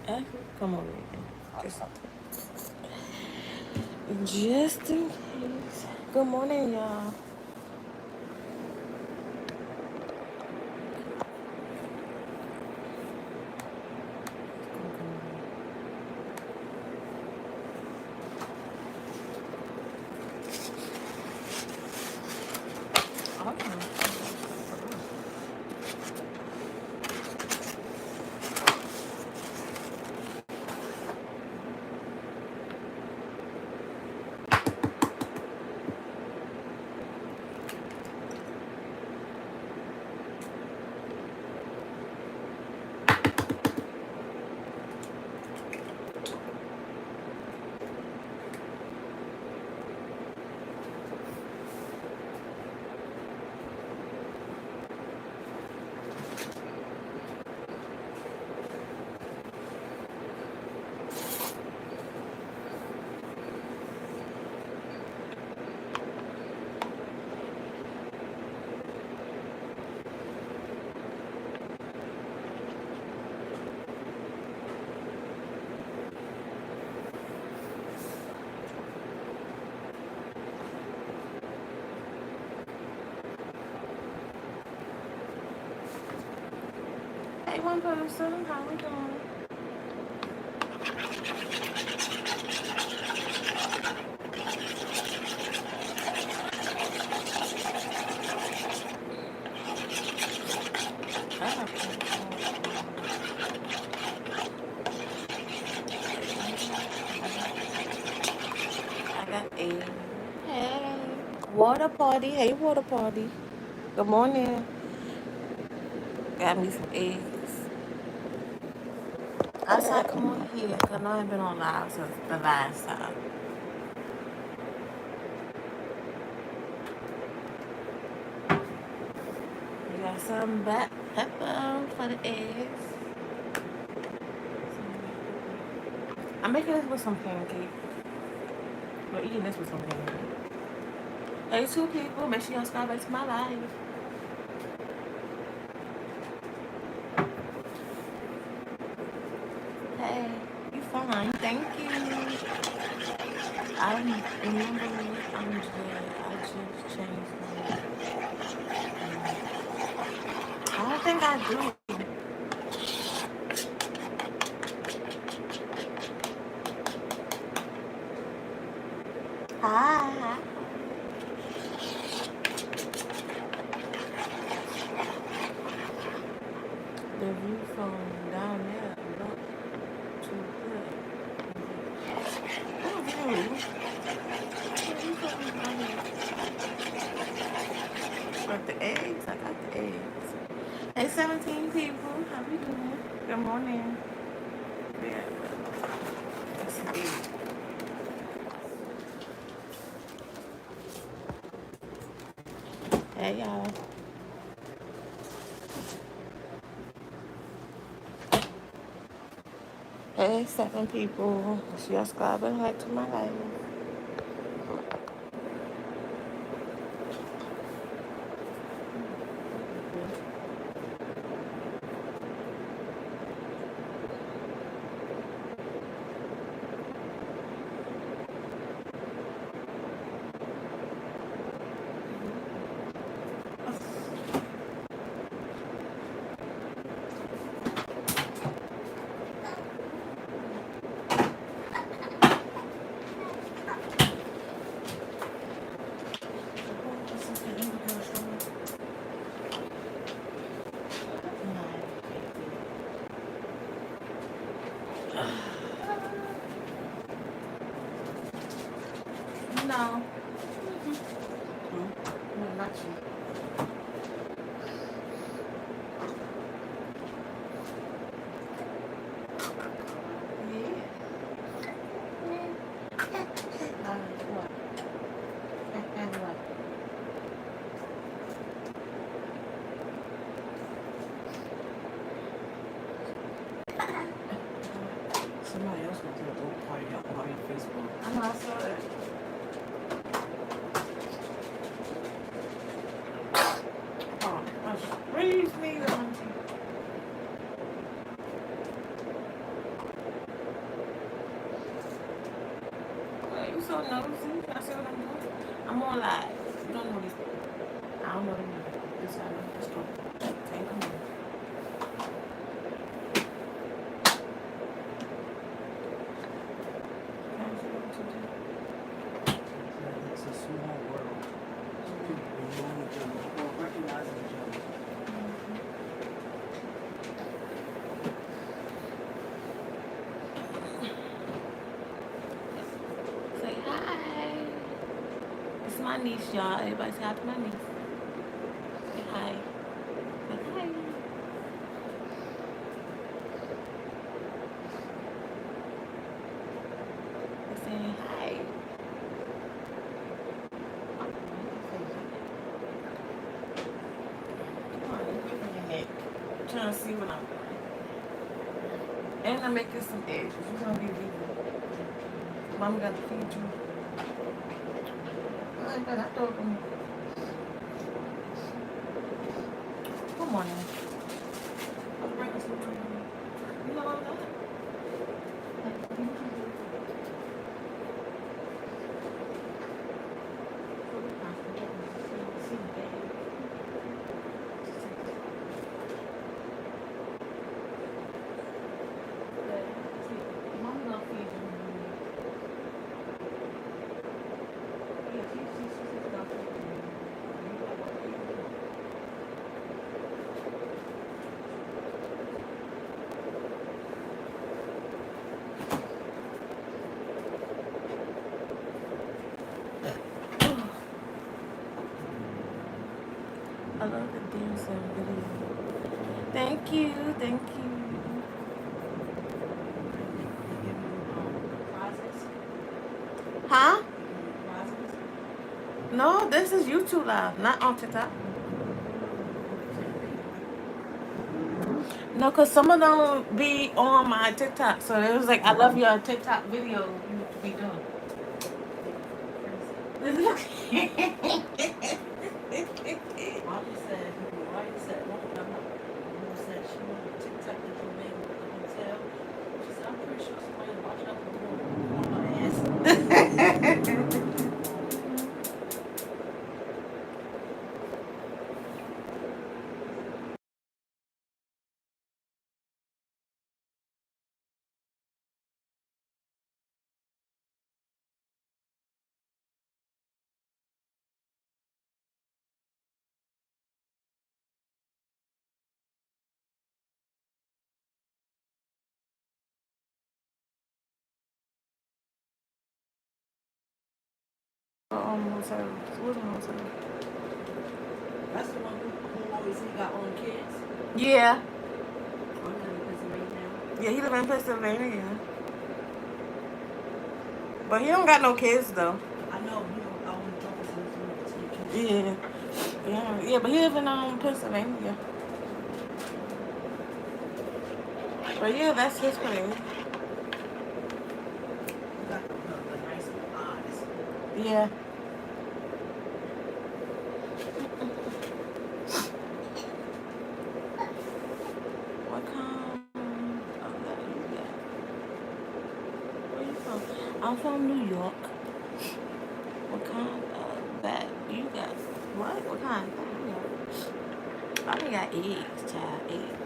Come on, just in case. Good morning, y'all. Hey, one person, how we doing? I got a hey water party. Hey, water party. Good morning. Got me some eggs. I said, come on here, because I know I ain't been on live since the last time. We got some black pepper for the eggs. I'm making this with some pancakes. We're eating this with some pancakes. Hey, 2 people, make sure y'all subscribe back to my live. Hey, you fine, thank you. I remember I'm good. I just changed my I don't think I do. Hi. The view from down there look too good. Oh, view. But the eggs, I got the eggs. Hey, 17 people, how we doing? Good morning. Yeah, that's an egg. Hey, y'all. Hey, 7 people. She just subscribing back to my life. No. No, not you. What? And what? Somebody else went to the old party on Facebook. I know, I saw that. Oh, freeze me, auntie. you so nosy. Can I see what I'm doing? I'm more like, you don't know this. I don't know the name. This I know. Let's go. Take them in. Can I see what you do? It's a small world. People know each other or recognize each other. Say hi. It's my niece, y'all. Everybody say hi to my niece. Say hi. Say hi. They're saying hi. Come on, let me bring your neck. I'm trying to see what I'm doing. And I'm making some eggs. You're gonna be vegan. Mama got to feed you. I thought them. Good morning. I'm bringing some food. You know what I'm doing? Mama gonna feed you. Yeah, she's gonna feed you. I love the dancing video. Thank you, thank you. Huh? No, this is YouTube Live, not on TikTok. No, because some of them be on my TikTok. So it was like, I love your TikTok video you be doing. Bobby said, who said she wanted TikTok that you made with the hotel. She said, I'm pretty sure somebody watching out for her ass. Hotel. What's on hotel? That's the one who always he got on kids. Yeah. I'm in Pennsylvania. Yeah, he live in Pennsylvania. But he don't got no kids though. I know, I want to drop his kids. Yeah, but he live in Pennsylvania. But yeah, that's his place. He got the nice eyes. Yeah. What kind of that you got? Where you from? I'm from New York. What kind of that you got? What kind of that you got? I think I got eggs, child. Eggs.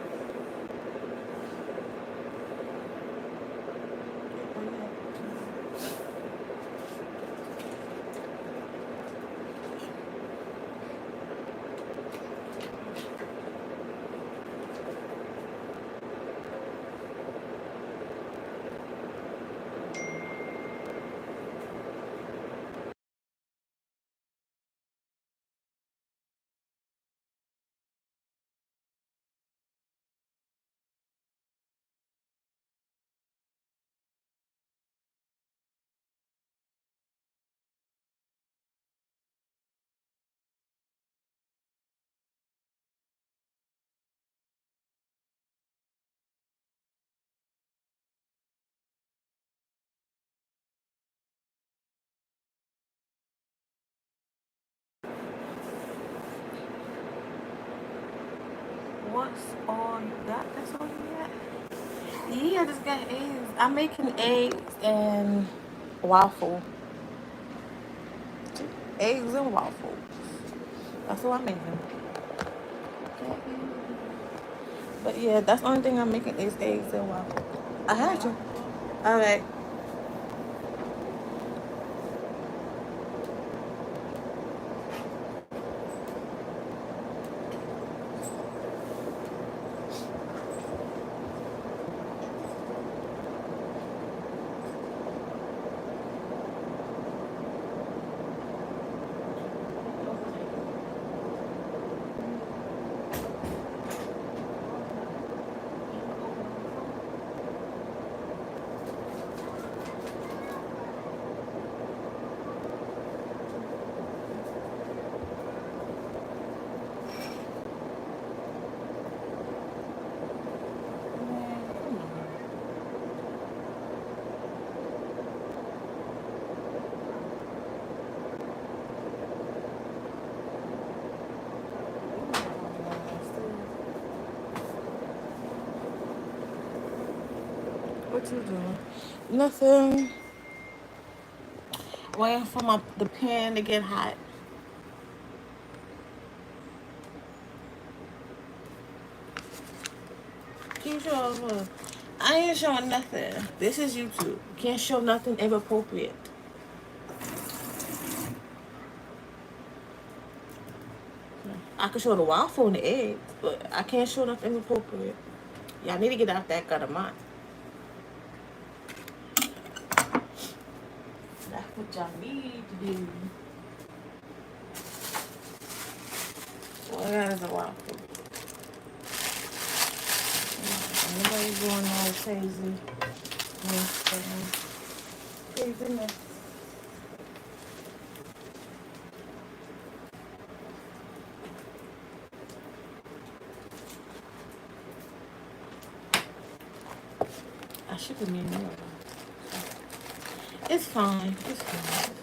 What's all you got? That's all you got? Yeah, I just got eggs. I'm making eggs and waffle. eggs and waffles. That's what I'm making. But yeah, that's the only thing I'm making is eggs and waffles. I had you. All right. What you doing? Nothing. Waiting for the pan to get hot. Keep showing. I ain't showing nothing. This is YouTube. Can't show nothing inappropriate. I can show the waffle and the eggs, but I can't show nothing inappropriate. Y'all need to get out that gut of mine. That's what y'all need to do. Well, that is a waffle. Nobody's going all crazy. Craziness. I should have made more. It's fine. It's fine.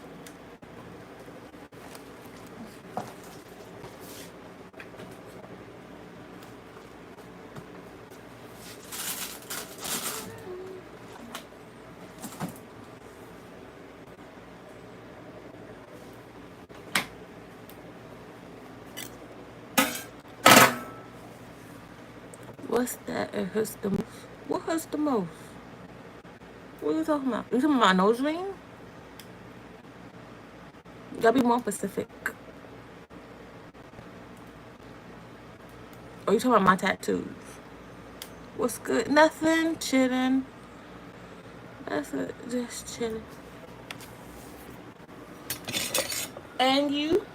What's that? It hurts the most. What hurts the most? What are you talking about? You talking about my nose ring? You gotta be more specific. Or you talking about my tattoos? What's good? Nothing. Chilling. That's it. Just chilling. And you?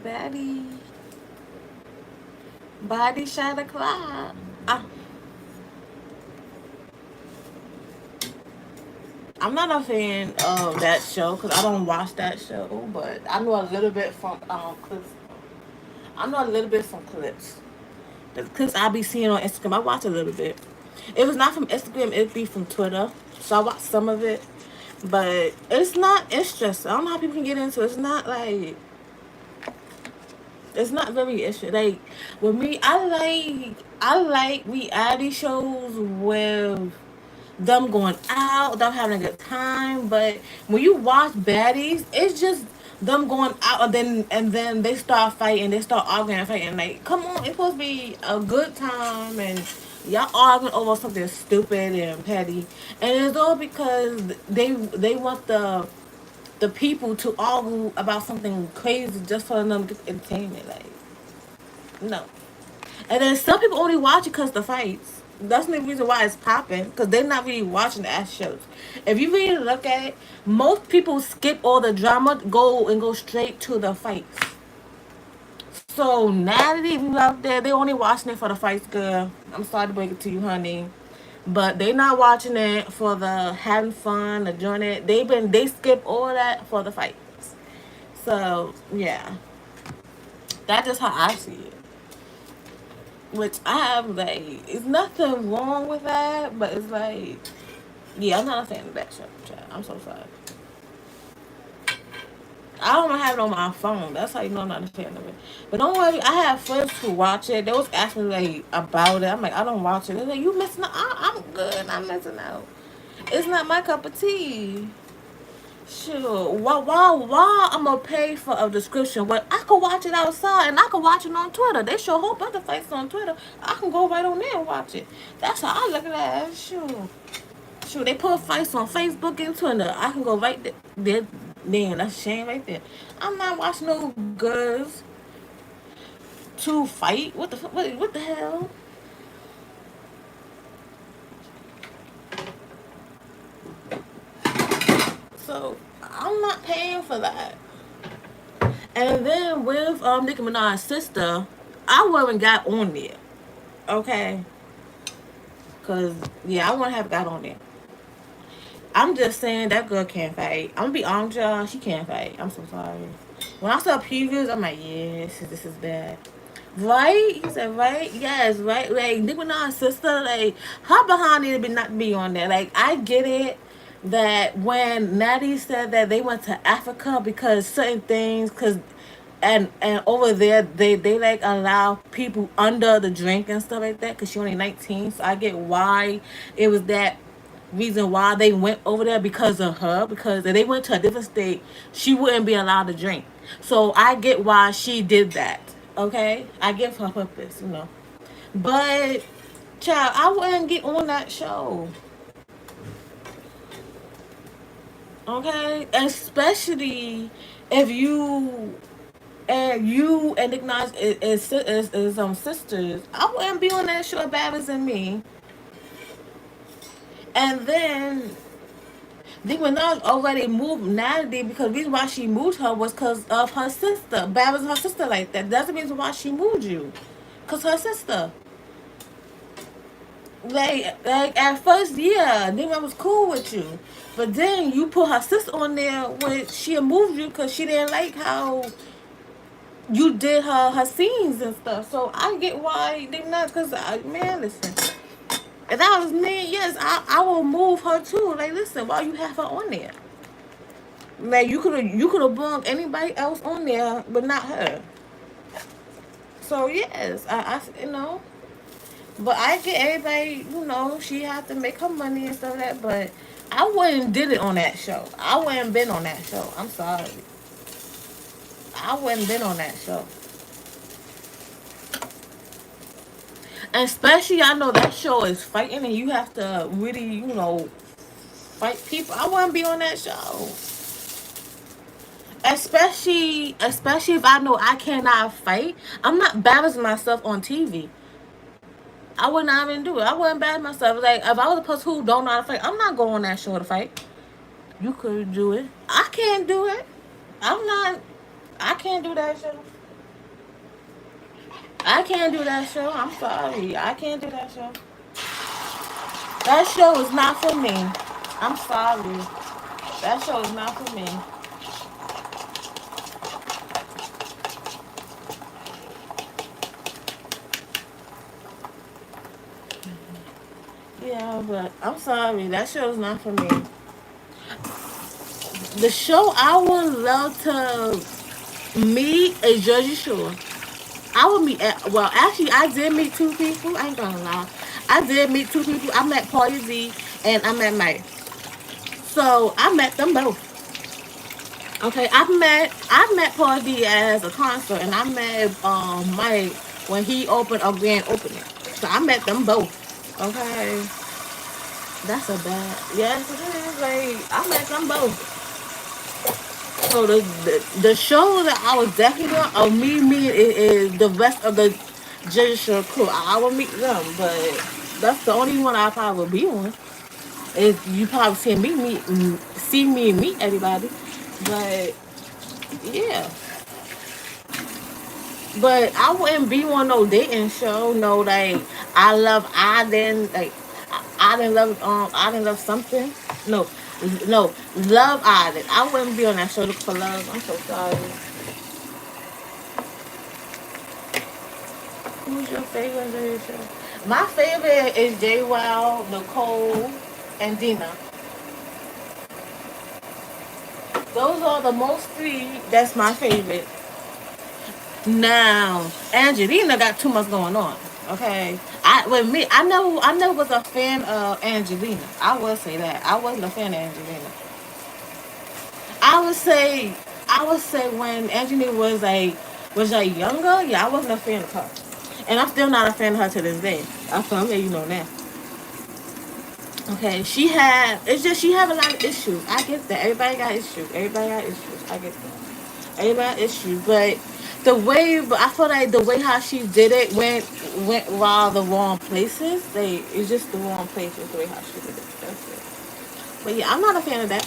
Baddie. Body shot o'clock. I'm not a fan of that show because I don't watch that show, but I know a little bit from clips. I know a little bit from clips. The clips I be seeing on Instagram, I watch a little bit. If it's not from Instagram, it'd be from Twitter. So I watch some of it, but it's not. It's just I don't know how people can get into it. It's not like it's not very interesting. Like with me, I like reality shows with them going out, them having a good time. But when you watch baddies, it's just them going out and then they start fighting, they start arguing and fighting. Like, come on, it's supposed to be a good time and y'all arguing over something stupid and petty. And it's all because they want the people to argue about something crazy just for them to get entertainment. Like, no. And then some people only watch it because the fights. That's the reason why it's popping, because they're not really watching the ass shows. If you really look at it, most people skip all the drama, go straight to the fights. So now that you out there, they only watching it for the fights, girl. I'm sorry to break it to you, honey. But they not watching it for the having fun, enjoying it. They skip all that for the fights. So yeah. That's just how I see it. Which I have like, it's nothing wrong with that, but it's like, yeah, I'm not a fan of that show. Child. I'm so sorry. I don't have it on my phone. That's how you know I'm not a fan of it. But don't worry, I have friends who watch it. They was asking me like about it. I'm like, I don't watch it. They're like, you missing out? I'm good. I'm missing out. It's not my cup of tea. Sure. Why I'm gonna pay for a description? But I can watch it outside and I can watch it on Twitter. They show a whole bunch of fights on Twitter. I can go right on there and watch it. That's how I look at that. Sure. Sure. They put fights on Facebook and Twitter. I can go right there. Then that's a shame right there. I'm not watching no girls to fight. What the hell? So I'm not paying for that. And then with Nicki Minaj's sister, I wasn't got on there. Okay, cause yeah, I wouldn't have got on there. I'm just saying that girl can't fight. I'm gonna be honest, y'all. She can't fight. I'm so sorry. When I saw previews, I'm like, yeah, this is bad. Right? He said, right? Yes, right. Like Nicki Minaj's sister, like her behind need to be not be on there. Like I get it that when Natty said that they went to Africa because certain things, cause and over there they like allow people under the drink and stuff like that because she only 19. So I get why it was that reason why they went over there because of her, because if they went to a different state she wouldn't be allowed to drink. So I get why she did that. Okay, I give her purpose, you know. But child, I wouldn't get on that show. Okay, especially if you and Nick Minaj is sisters. I wouldn't be on that show bad as in me. And then Nicki Minaj already moved Natalie because the reason why she moved her was because of her sister. Bad was her sister like that. That's the reason why she moved you. Cause her sister. Like at first, yeah, Nicki was cool with you. But then you put her sister on there when she moved you because she didn't like how you did her scenes and stuff. So I get why they not. Cause man, listen, if that was me, yes, I will move her too. Like listen, why you have her on there? Like you could have bumped anybody else on there, but not her. So yes, you know. But I get everybody, you know, she had to make her money and stuff like that. But I wouldn't did it on that show. I wouldn't been on that show. I'm sorry. I wouldn't been on that show. And especially, I know that show is fighting, and you have to really, you know, fight people. I wouldn't be on that show. Especially if I know I cannot fight. I'm not balancing myself on TV. I would not even do it. I wouldn't balance myself. Like if I was a person who don't know how to fight, I'm not going on that show to fight. You could do it. I can't do it. I'm not. I can't do that show. I can't do that show. I'm sorry. I can't do that show. That show is not for me. I'm sorry. That show is not for me. Yeah, but I'm sorry. That show is not for me. The show I would love to meet is Jersey Shore. I would meet. Well, actually, I did meet two people. I ain't gonna lie. I did meet two people. I met Paulie Z and I met Mike. So I met them both. Okay, I met Paul D as a concert, and I met Mike when he opened a grand opening. So I met them both. Okay, that's a bad. Yes, it is. Like I met them both. So the show that I was definitely doing, me is the rest of the Jersey Shore crew. I will meet them, but that's the only one I probably will be on. Is you probably see me and meet everybody, but yeah. But I wouldn't be on no dating show. No, like I didn't love something. No, no, Love Island. I wouldn't be on that show for love. I'm so sorry. Who's your favorite radio show? My favorite is J Wow, Nicole, and Dina. Those are the most three. That's my favorite. Now, Angelina got too much going on. Okay, with me, I never was a fan of Angelina. I will say that I wasn't a fan of Angelina. I would say, I would say when Angelina was like younger, yeah, I wasn't a fan of her, and I'm still not a fan of her to this day. I'm letting you know now. Okay, it's just she have a lot of issues. I get that. Everybody got issues. Everybody got issues. I get that. Everybody got issues, but but I feel like the way how she did it went while the wrong places. It's just the wrong places. The way how she did it. That's it. But yeah, I'm not a fan of that.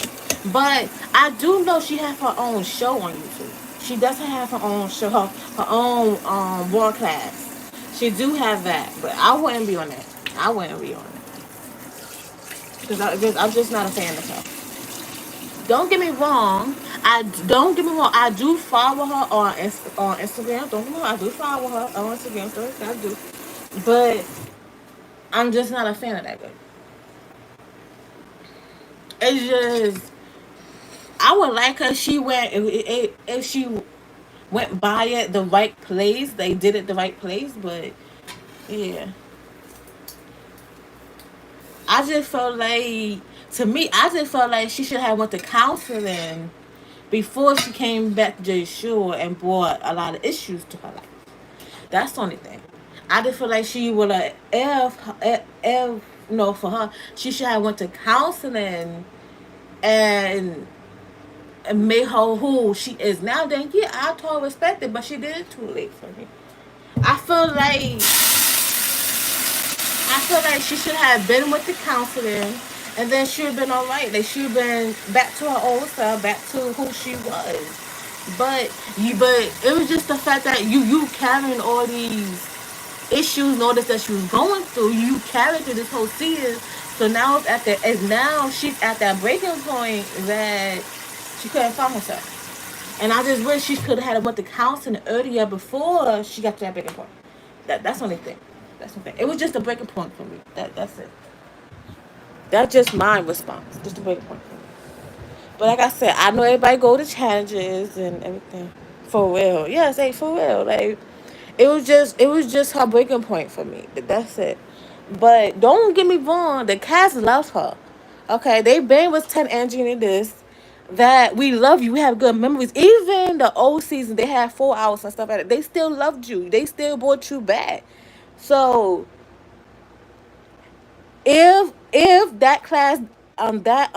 But I do know she has her own show on YouTube. She doesn't have her own show, her own broadcast. She do have that, but I wouldn't be on that. I wouldn't be on it because I'm just not a fan of her. Don't get me wrong. Don't get me wrong. I do follow her on Instagram. Don't get me wrong. I do follow her on Instagram. So I do, but I'm just not a fan of that girl. It's just I would like her. She went if she went by it the right place. They did it the right place, but yeah, I just felt like to me, I just felt like she should have went to counseling before she came back to Jay Shore and brought a lot of issues to her life. That's the only thing. I just feel like she would have, if no, for her, she should have went to counseling and made her who she is now. Then yeah, I totally respect it, but she did it too late for me. I feel like I feel like she should have been with the counseling, and then she would have been all right. Like she would have been back to her old self, back to who she was. But it was just the fact that you carrying all these issues, notice that she was going through. You carried through this whole season, so now it's at the and now she's at that breaking point that she couldn't find herself. And I just wish she could have had went to counseling earlier before she got to that breaking point. That's the only thing. That's the thing. It was just a breaking point for me. That's it. That's just my response. Just a breaking point for me. But like I said, I know everybody go to challenges and everything. For real. Yes, hey, for real. Like it was just her breaking point for me. That's it. But don't get me wrong, the cast loves her. Okay, they been was 10 Angie and this. That we love you. We have good memories. Even the old season, they had 4 hours and stuff like that. They still loved you. They still brought you back. So if that class that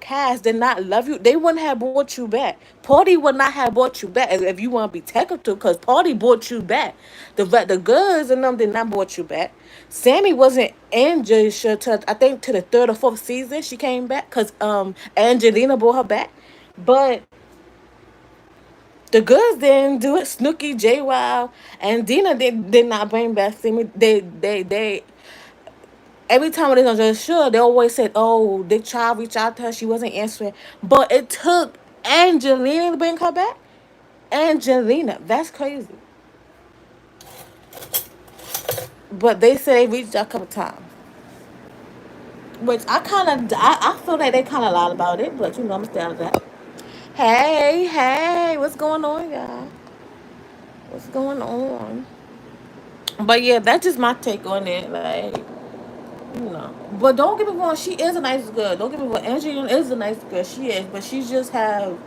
cast did not love you, they wouldn't have brought you back. Party would not have brought you back if you want to be technical, because Party brought you back. The girls and them did not brought you back. Sammy wasn't in Jersey till I think to the third or fourth season she came back because Angelina brought her back, but the girls didn't do it. Snooki, J Wow, and Dina did not bring back Sammy. They every time they was on the show, they always said, "Oh, they tried to reach out to her, she wasn't answering." But it took Angelina to bring her back. Angelina, that's crazy. But they said they reached out a couple times, which I feel like they kind of lied about it. But I'm still out of that. Hey, hey, what's going on, y'all? What's going on? But yeah, that's just my take on it. Like, but don't get me wrong, she is a nice girl. Don't get me wrong, Angelina is a nice girl. She is, but she just have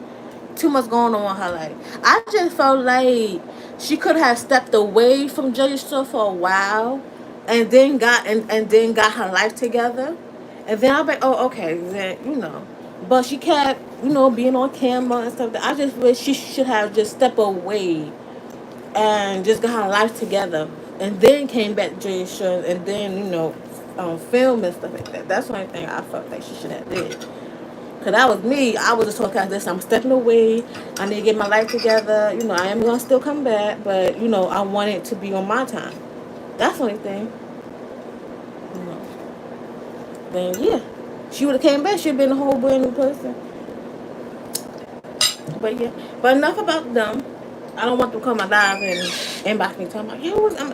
too much going on in her life. I just felt like she could have stepped away from Judge Store for a while, and then got her life together, and then I'm like, oh, okay, then. But she kept, being on camera and stuff. I just wish she should have just stepped away and just got her life together, and then came back to Judge Store, and then film and stuff like that. That's the only thing I felt like she should have did. Cause that was me. I was just talking like this. I'm stepping away. I need to get my life together. I am gonna still come back, but I want it to be on my time. That's the only thing. You know. Then yeah, she would have came back. She'd been a whole brand new person. But yeah. But enough about them. I don't want them to come my live and inbox me talking about,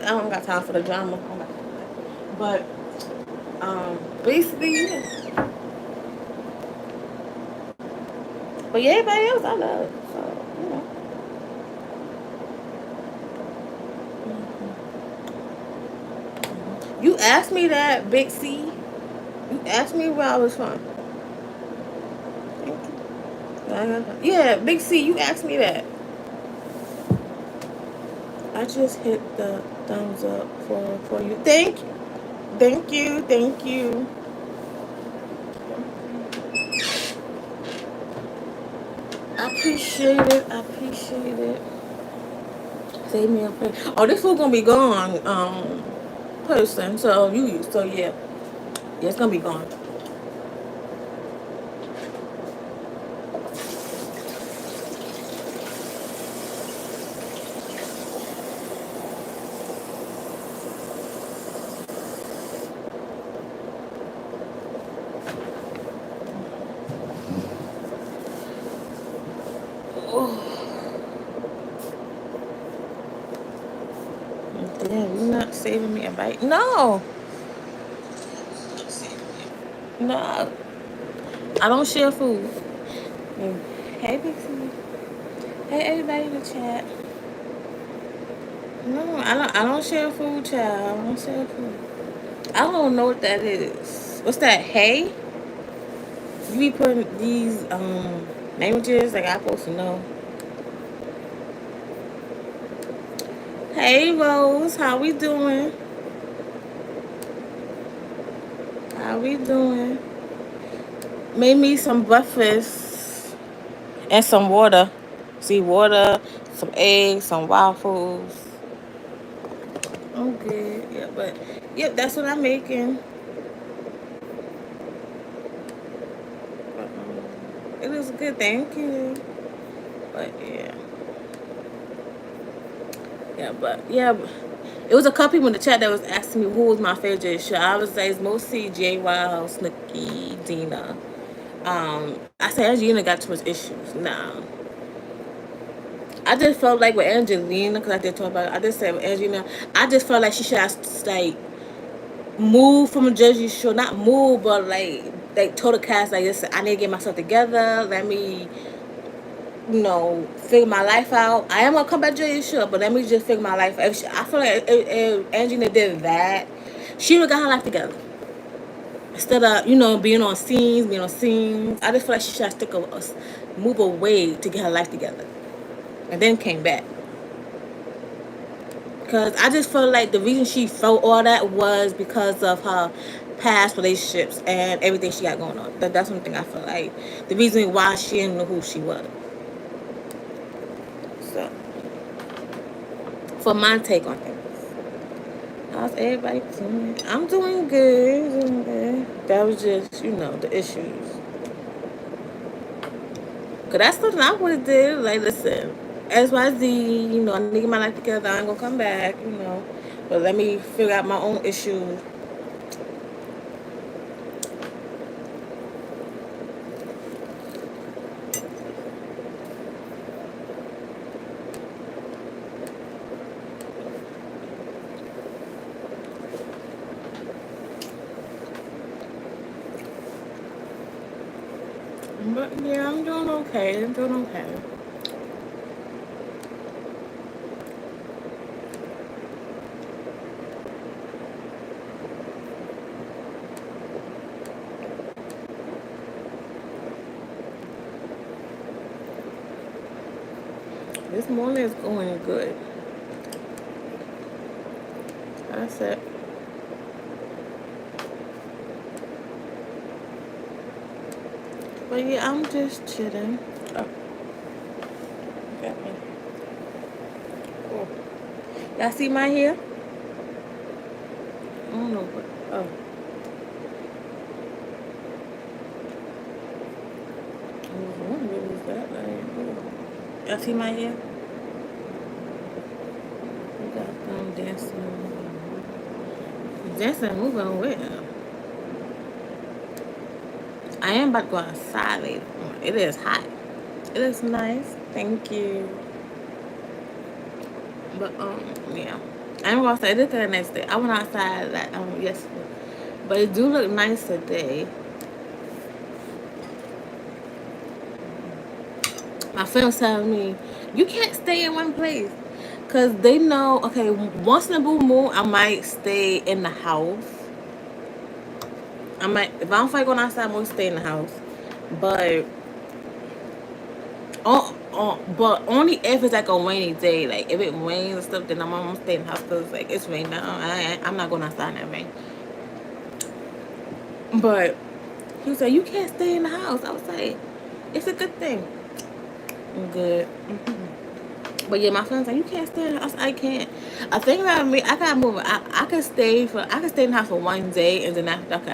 I don't got time for the drama. But basically, yeah. But yeah, everybody else I love. So, you know. You asked me that, Big C. You asked me where I was from. Yeah, Big C, you asked me that. I just hit the thumbs up for you. Thank you. Thank you. Thank you. I appreciate it. I appreciate it. Save me a place. Oh, this food gonna be gone. Person. So yeah. Yeah, it's gonna be gone. Oh, damn, you not saving me a bite? No, no. I don't share food. Hey, Big C. Hey, everybody in the chat. No, I don't share food, child. I don't share food. I don't know what that is. What's that? Hey, you be putting these languages like I supposed to know. Hey, Rose, how we doing? How we doing? Made me some breakfast and some water. See, water, some eggs, some waffles. I'm good. Yeah, but yep, that's what I'm making. It was good, thank you. But yeah, yeah. It was a couple people in the chat that was asking me who was my favorite show. I would say it's mostly J Wild, Snooki, Dina. I said Angelina got too much issues. Nah. I just felt like with Angelina, because I did talk about it, I just said with Angelina, I just felt like she should have, like, move from a Jersey Shore. Not move, but, like told the cast, like, listen, I need to get myself together. Let me, figure my life out. I am going to come back to Jersey Shore, but let me just figure my life out. I feel like if Angelina did that, she would have got her life together. Instead of, being on scenes. I just feel like she should have move away to get her life together. And then came back. Because I just felt like the reason she felt all that was because of her past relationships and everything she got going on. That's one thing I feel like. The reason why she didn't know who she was. So, for my take on things. How's everybody doing? I'm doing good. That was just, the issues. Because that's something I would have did. Like, listen, XYZ, I need to get my life together. I ain't going to come back, But let me figure out my own issues. But yeah, I'm doing okay. This morning is going good. That's it. But yeah, I'm just chilling. Oh, got me. Cool. Y'all see my hair? I don't know what. Oh. What was that? Y'all see my hair? We got dancing. Dancing, move on with. I am about to go outside later. It is hot. It looks nice. Thank you. But yeah. I'm gonna say this the next day. I went outside like yesterday, but it do look nice today. My friends tell me you can't stay in one place, cause they know. Okay, once in a blue moon, I might stay in the house. I might if I don't feel like going outside, I'm gonna stay in the house. But but only if it's like a rainy day. Like if it rains and stuff, then I'm gonna stay in the house because like it's rain now. I'm not going outside in that rain. But he was like, you can't stay in the house. I was like, it's a good thing. I'm good. But yeah, my friends like, you can't stay in the house. I can't. I think about me, I gotta move. I could stay in the house for one day and then after that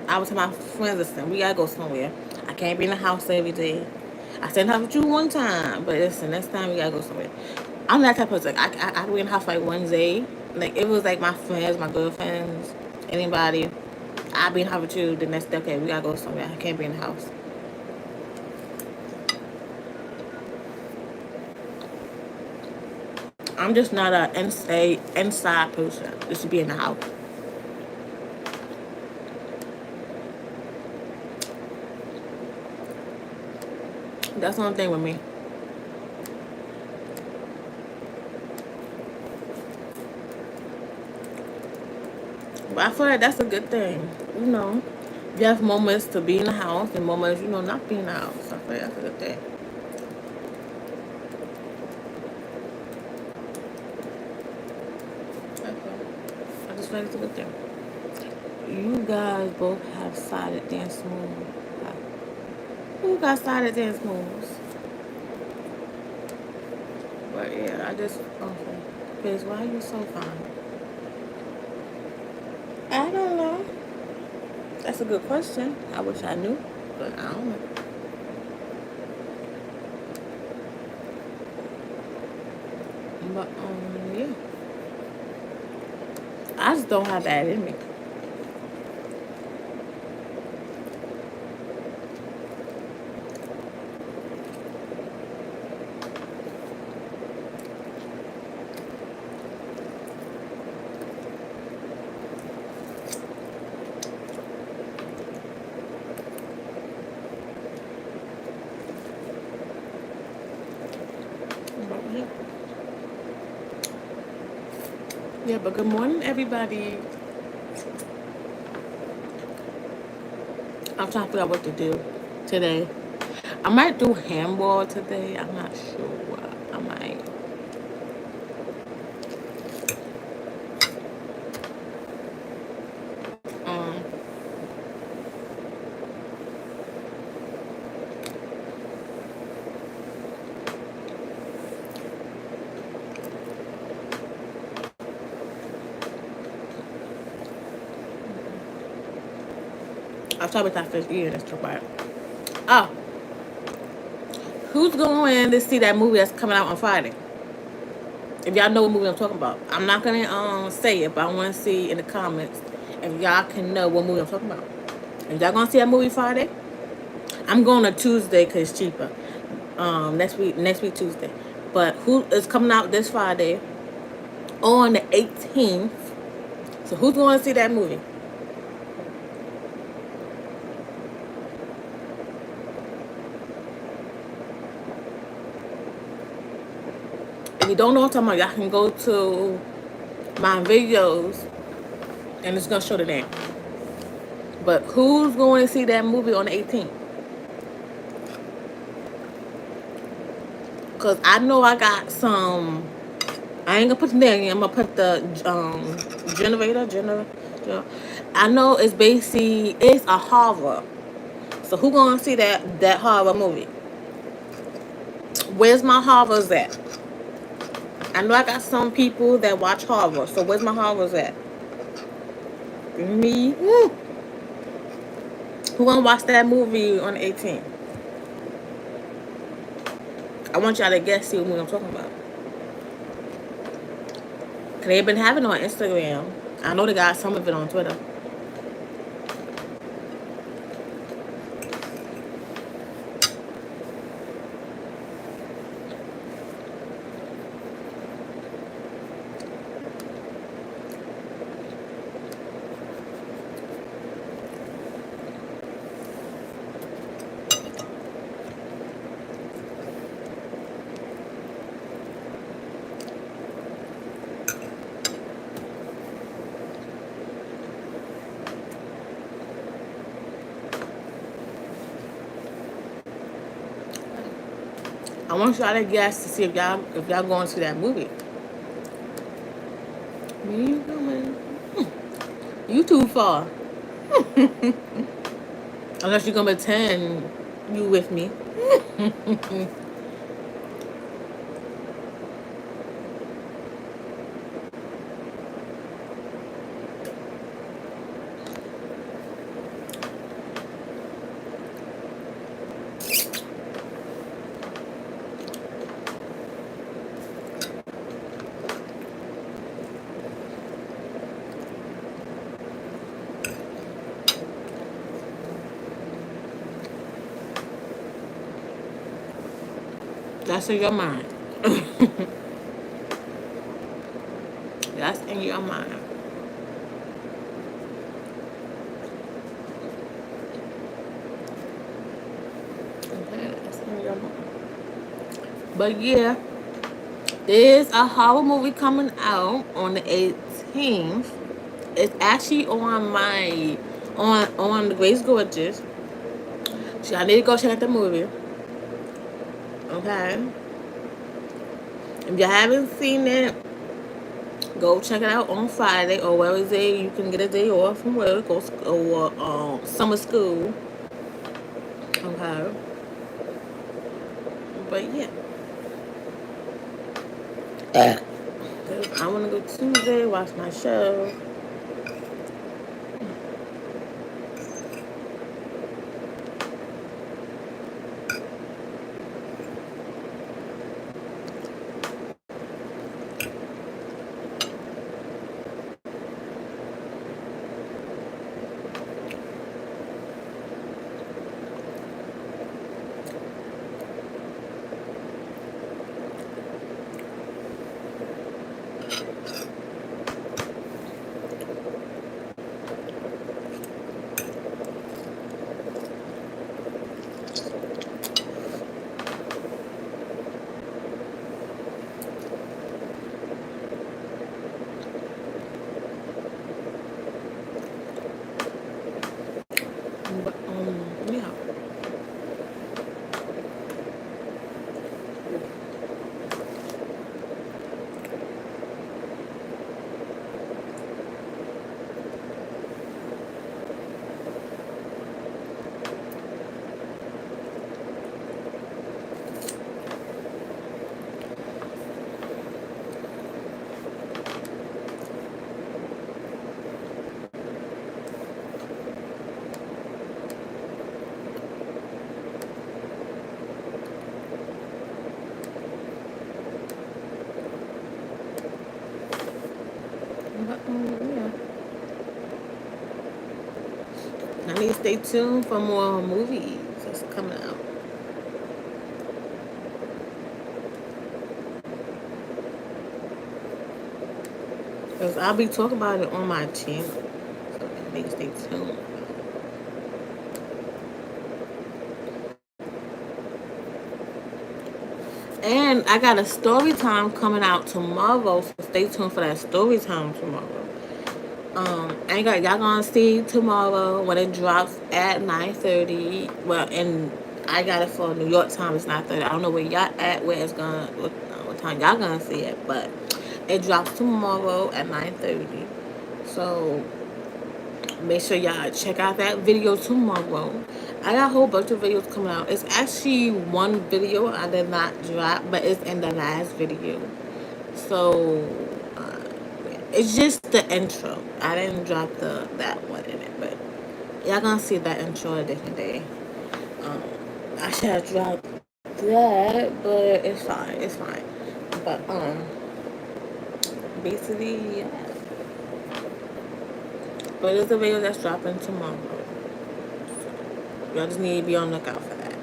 I would tell my friends, listen, we gotta go somewhere. I can't be in the house every day. I stayed in the house with you one time, but listen, next time we gotta go somewhere. I'm that type of person. I could be in the house like one day. Like it was like my friends, my girlfriends, anybody. I'll be in the house with you the next day. Okay, we gotta go somewhere. I can't be in the house. I'm just not a inside person. Just to be in the house. That's one thing with me. But I feel like that's a good thing. You know, you have moments to be in the house and moments, not be in the house. I feel like that's a good thing. I just feel like it's a good thing. You guys both have sided dance moves. Who got sided dance moves? But yeah, I just okay. Because why are you so fine? I don't know. That's a good question. I wish I knew, but I don't know. But yeah. I just don't have that in me. But yeah. Yeah, but good morning, everybody. I'm trying to figure out what to do today. I might do handball today. I'm not sure. I might. Um, I'll try with that first year. That's too bad. Oh, who's going to see that movie that's coming out on Friday? If y'all know what movie I'm talking about, I'm not gonna say it, but I want to see in the comments if y'all can know what movie I'm talking about. If y'all gonna see that movie Friday, I'm going to Tuesday because it's cheaper. Next week Tuesday. But who is coming out this Friday on the 18th? So who's going to see that movie? If you don't know what I'm talking about, y'all can go to my videos and it's gonna show the name. But who's going to see that movie on the 18th? Cause I know I got some. I ain't gonna put the name. I'm gonna put the generator. I know it's a horror. So who gonna see that horror movie? Where's my horrors at? I know I got some people that watch horror. So where's my horrors at? Me. Woo. Who gonna watch that movie on the 18th? I want y'all to guess, see what movie I'm talking about. Cause they've been having it on Instagram. I know they got some of it on Twitter. I want y'all to guess to see if y'all going to that movie. Me, you coming? You too far. Unless you're gonna pretend you with me. That's in your mind. That's in your mind. Okay, that's in your mind. But yeah, there's a horror movie coming out on the 18th. It's actually on my on the Gracegorgeous. So I need to go check out the movie. Okay. If you haven't seen it, go check it out on Friday or Wednesday. You can get a day off from work or summer school. Okay. But yeah. I want to go Tuesday, watch my show. But yeah. But yeah. I need to stay tuned for more movies that's coming out. Because I'll be talking about it on my channel. So I need to stay tuned. And I got a story time coming out tomorrow, so stay tuned for that story time tomorrow. I got y'all gonna see tomorrow when it drops at 9:30. Well, and I got it for New York time. It's 9:30. I don't know where y'all at. Where it's gonna what time y'all gonna see it, but it drops tomorrow at 9:30. So make sure y'all check out that video tomorrow. I got a whole bunch of videos coming out. It's actually one video I did not drop, but it's in the last video. So it's just the intro. I didn't drop that one in it, but y'all gonna see that intro a different day. Um, I should have dropped that, but it's fine. It's fine. But basically, yeah. But it's a video that's dropping tomorrow. Y'all just need to be on the lookout for that.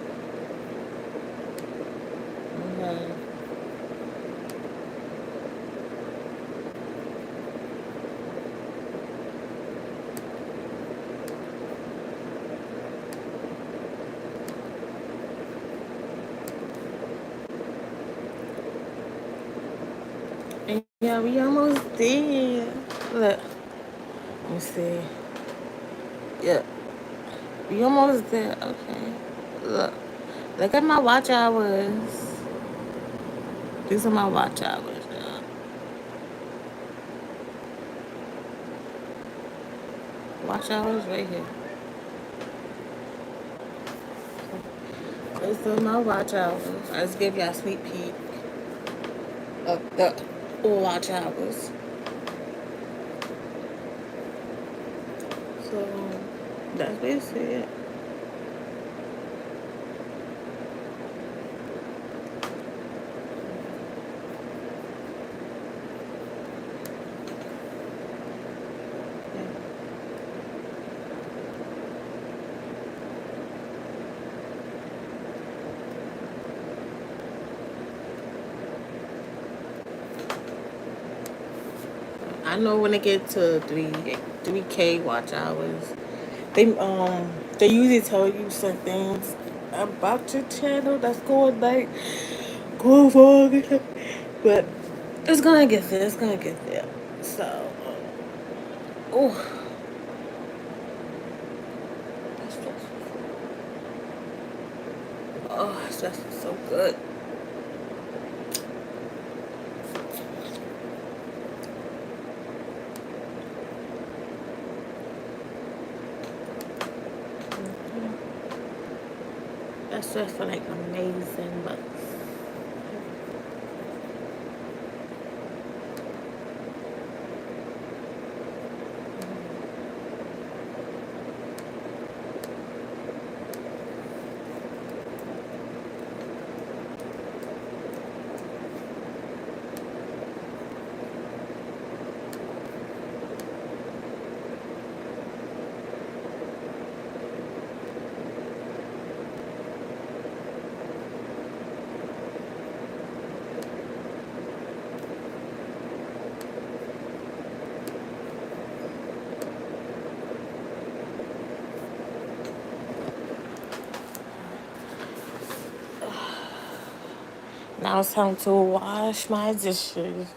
Okay. And yeah, we almost there. Look, let me see. Yeah, we almost there. Okay. Look at my watch hours. These are my watch hours, y'all. Watch hours right here. These are my watch hours. I just give y'all a sneak peek of the watch hours. So that's basically it. I know when it get to 3K watch hours, they usually tell you some things about your channel that's going like go wrong, but it's gonna get there. It's gonna get there. So, oh, that's stressful. Oh, that's so good. That's just like amazing, but now it's time to wash my dishes.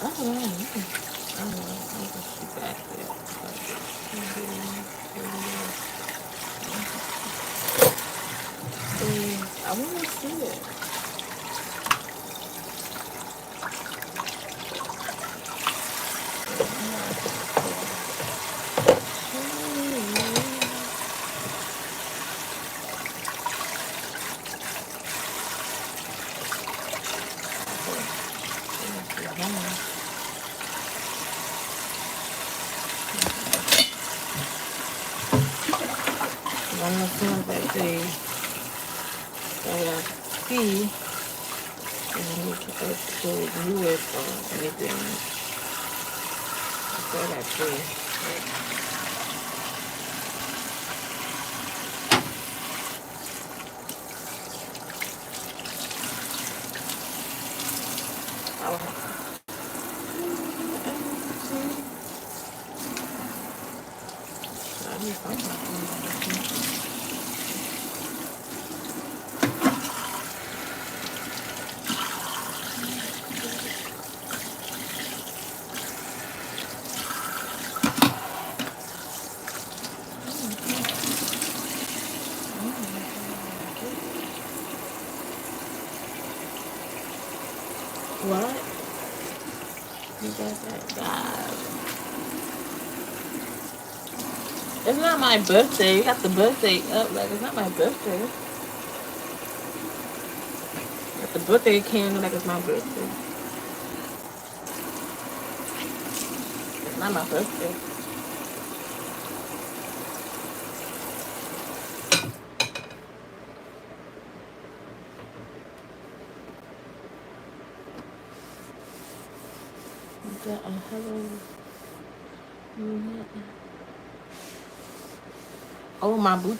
I don't know. I don't know. I'll just shoot back there. I want to see it. I'm not feeling that day. See, and we can actually view it or anything. So that's it. What? You got that God. It's not my birthday. You got the birthday up like it's not my birthday. Got the birthday candle like it's my birthday. It's not my birthday. Hello. Oh, my booty.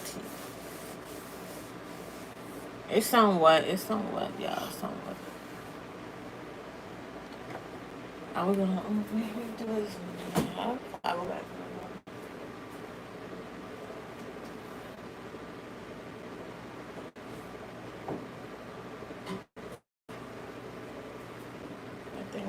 It's somewhat, y'all. Somewhat. I was gonna do this. I will back. I think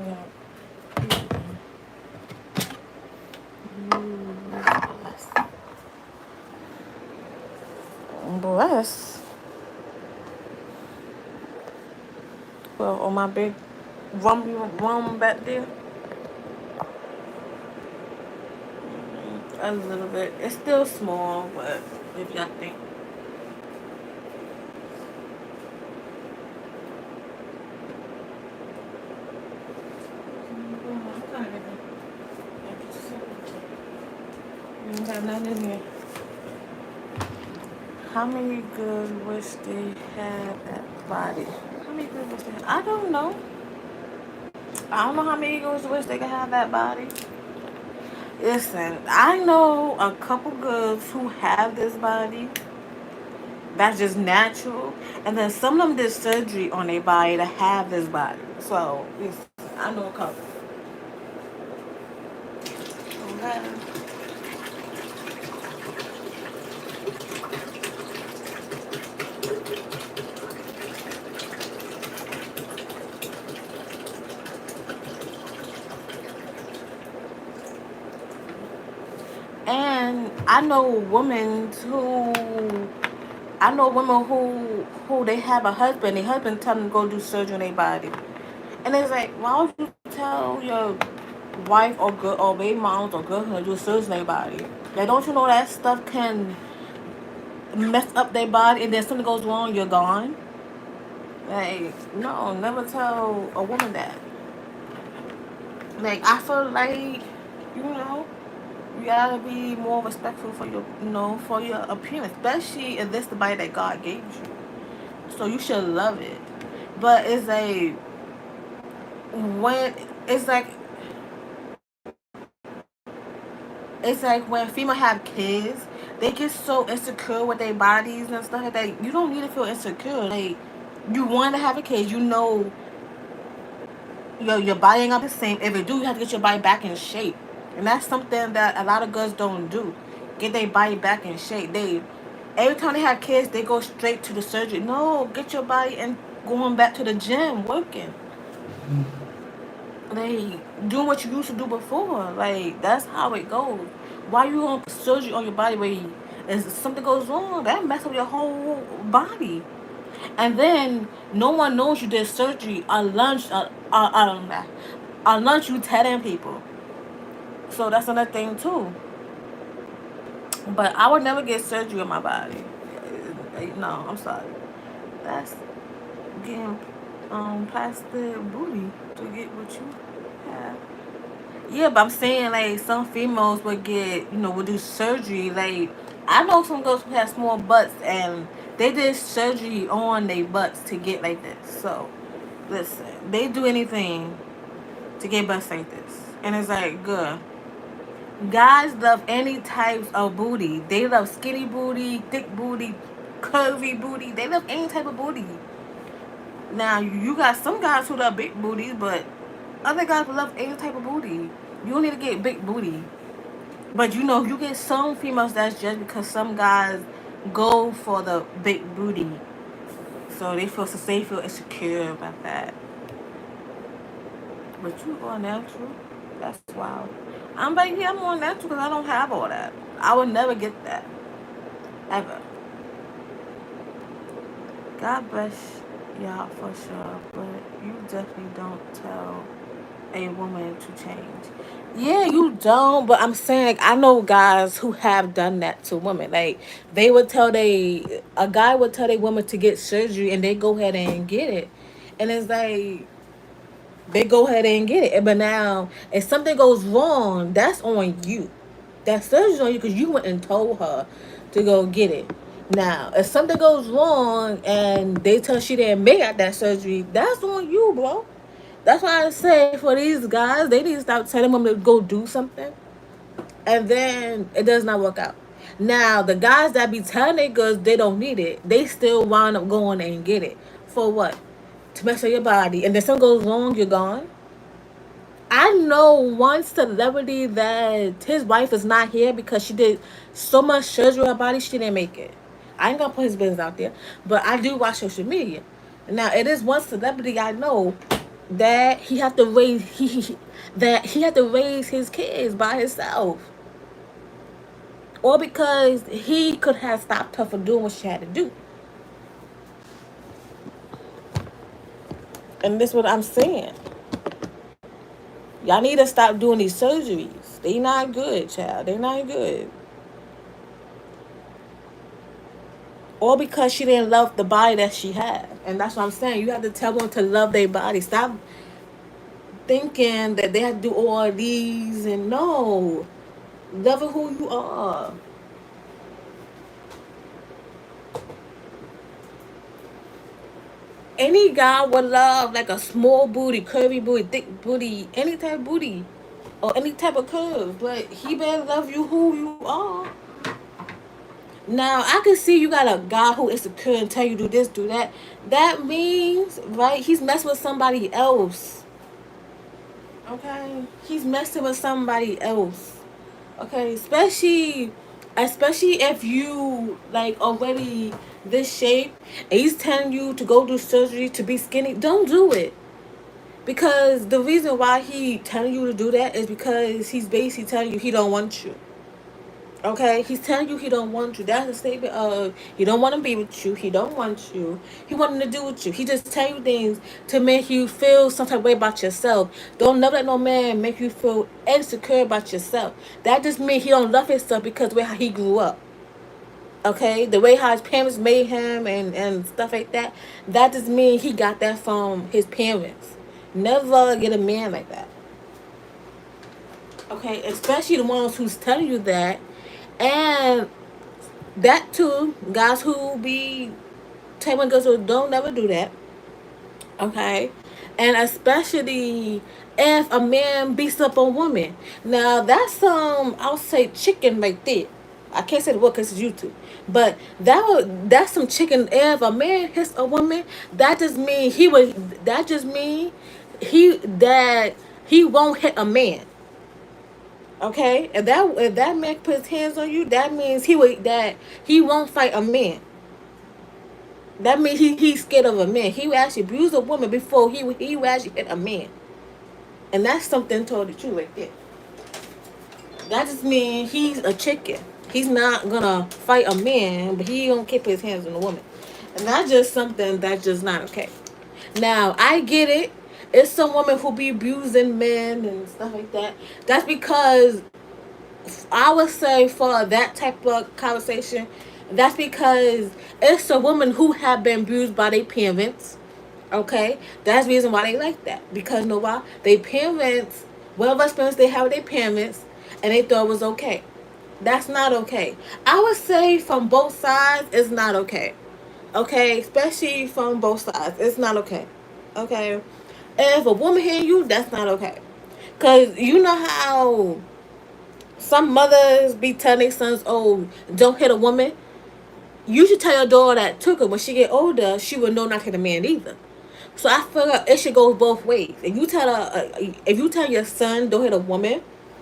Well, on my big room back there. A little bit. It's still small, but if y'all think. You got nothing in here. How many girls wish they had that body? How many girls wish they had? I don't know. I don't know how many girls wish they could have that body. Listen, I know a couple girls who have this body that's just natural, and then some of them did surgery on their body to have this body. So, listen, I know a couple. Okay. And I know women who they have a husband. Their husband tell them to go do surgery on their body, and it's like, why would you tell your wife or girl or baby moms or girlfriend to do surgery on their body? Like, don't you know that stuff can mess up their body, and then something goes wrong, you're gone. Like, no, never tell a woman that. Like, I feel like, you know, you gotta be more respectful for your, for your appearance, especially if this the body that God gave you. So you should love it. But when it's like it's like when female have kids, they get so insecure with their bodies and stuff like that. You don't need to feel insecure. Like, you want to have a kid, your body ain't gonna be the same. If it do, you have to get your body back in shape, and that's something that a lot of girls don't do. Get their body back in shape. Every time they have kids, they go straight to the surgery. No, get your body and going back to the gym, working. Like, doing what you used to do before. Like, that's how it goes. Why you gonna put surgery on your body where if something goes wrong, that mess up your whole body? And then no one knows you did surgery on lunch. On lunch, you telling people. So that's another thing too. But I would never get surgery on my body. No, I'm sorry. That's getting plastic booty to get what you have. Yeah, but I'm saying, like, some females would would do surgery. Like, I know some girls who have small butts and they did surgery on their butts to get like this. So, listen, they do anything to get butts like this. And it's like, good. Guys love any types of booty. They love skinny booty, thick booty, curvy booty. They love any type of booty. Now, you got some guys who love big booties, but other guys love any type of booty. You don't need to get big booty. But you get some females that's just because some guys go for the big booty. So they feel insecure about that. But you are natural. That's wild. I'm like, yeah, I'm more natural because I don't have all that. I would never get that. Ever. God bless y'all for sure. But you definitely don't tell a woman to change. Yeah, you don't. But I'm saying, like, I know guys who have done that to women. Like, a guy would tell a woman to get surgery, and they go ahead and get it, and it's like they go ahead and get it. But now, if something goes wrong, that's on you. That surgery's on you because you went and told her to go get it. Now, if something goes wrong and they tell she didn't make out that surgery, that's on you, bro. That's why I say for these guys, they need to stop telling them to go do something, and then it does not work out. Now, the guys that be telling their girls they don't need it, they still wind up going and get it. For what? To mess up your body. And then something goes wrong, you're gone. I know one celebrity that his wife is not here because she did so much surgery on her body, she didn't make it. I ain't gonna put his business out there, but I do watch social media. Now, it is one celebrity I know that he had to raise his kids by himself, or because he could have stopped her from doing what she had to do. And this is what I'm saying. Y'all need to stop doing these surgeries. They not good, child. They not good. All because she didn't love the body that she had. And that's what I'm saying. You have to tell them to love their body. Stop thinking that they have to do all these and no. Love who you are. Any guy would love like a small booty, curvy booty, thick booty, any type of booty, or any type of curve. But he better love you who you are. Now I can see you got a guy who is insecure and tell you do this, do that. That means right, he's messing with somebody else. Okay, he's messing with somebody else. Okay, especially if you like already this shape and he's telling you to go do surgery to be skinny. Don't do it. Because the reason why he telling you to do that is because he's basically telling you he don't want you. Okay, he's telling you he don't want you. That's a statement of he don't want to be with you. He don't want you. He wanting to do with you. He just tell you things to make you feel some type of way about yourself. Don't never let no man make you feel insecure about yourself. That just means he don't love himself because the way how he grew up. Okay, the way how his parents made him and stuff like that. That just means he got that from his parents. Never get a man like that. Okay, especially the ones who's telling you that. And that too, guys who be telling girls who don't never do that. Okay, and especially if a man beats up a woman. Now that's I'll say chicken right there. I can't say the word because it's YouTube, but that's some chicken. If a man hits a woman, that just mean he would. That just mean he won't hit a man. Okay, if that man puts hands on you, that means he won't fight a man. That means he's scared of a man. He would actually abuse a woman before he would actually hit a man, and that's something totally true right there. That just means he's a chicken. He's not gonna fight a man, but he don't keep his hands on a woman, and that's just something that's just not okay. Now I get it. It's some women who be abusing men and stuff like that. That's because I would say for that type of conversation, that's because it's a woman who have been abused by their parents. Okay, that's the reason why they like that. Because you know why? Their parents, whatever experience they have with their parents, and they thought it was okay. That's not okay. I would say from both sides, it's not okay. Okay, especially from both sides, it's not okay. Okay, if a woman hit you, that's not okay. Cause you know how some mothers be telling their sons, "Oh, don't hit a woman." You should tell your daughter that too, cause when she get older, she will know not to hit a man either. So I feel like it should go both ways. If you tell your son don't hit a woman,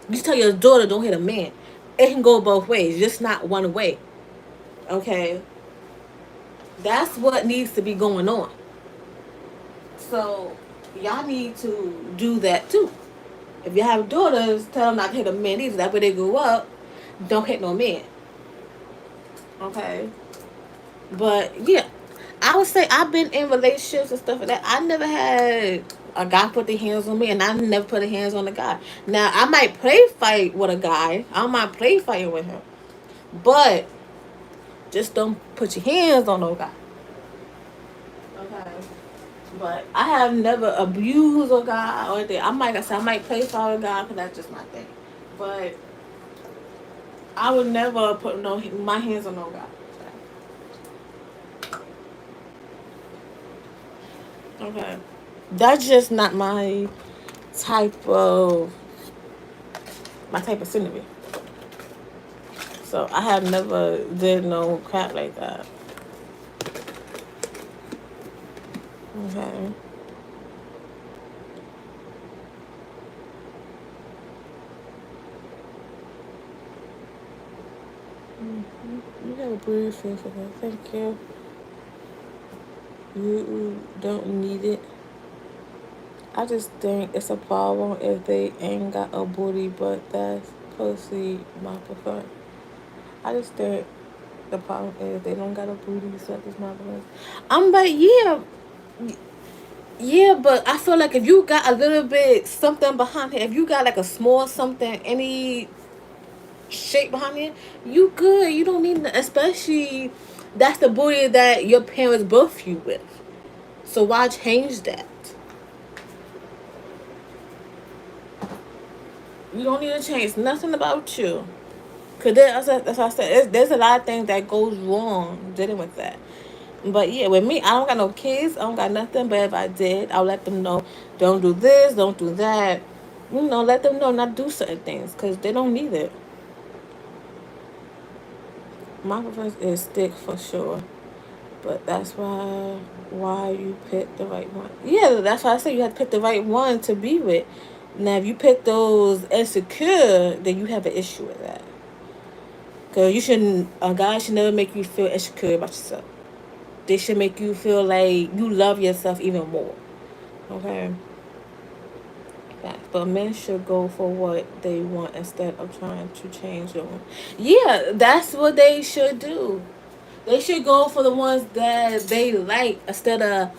you tell your daughter don't hit a man. It can go both ways, just not one way. Okay, that's what needs to be going on. So y'all need to do that too. If you have daughters, tell them not to hit a man either. That way they grow up, don't hit no man. Okay, but yeah, I would say I've been in relationships and stuff like that. I never had a guy put their hands on me, and I never put their hands on a guy. Now I might play fight with a guy. I might play fight with him, but just don't put your hands on no guy. Okay. But I have never abused a guy or anything. I might play fight with a guy because that's just my thing. But I would never put my hands on no guy. Okay. That's just not type of type of scenery. So I have never did no crap like that. Okay. You got a blue face, okay? Thank you. You don't need it. I just think it's a problem if they ain't got a booty, but that's pussy my preference. I just think the problem is they don't got a booty, so that's my preference. But yeah, Yeah, but I feel like if you got a little bit something behind it, if you got like a small something, any shape behind it, you good. You don't need, especially that's the booty that your parents birthed you with. So why change that? You don't need to change nothing about you. Cause that's what I said. There's a lot of things that goes wrong dealing with that. But yeah, with me, I don't got no kids. I don't got nothing. But if I did, I'll let them know. Don't do this. Don't do that. You know, let them know not do certain things because they don't need it. My preference is stick for sure. But that's why you pick the right one. Yeah, that's why I say you have to pick the right one to be with. Now, if you pick those insecure, then you have an issue with that. Cause you shouldn't. A guy should never make you feel insecure about yourself. They should make you feel like you love yourself even more. Okay. But men should go for what they want instead of trying to change them. Yeah, that's what they should do. They should go for the ones that they like instead of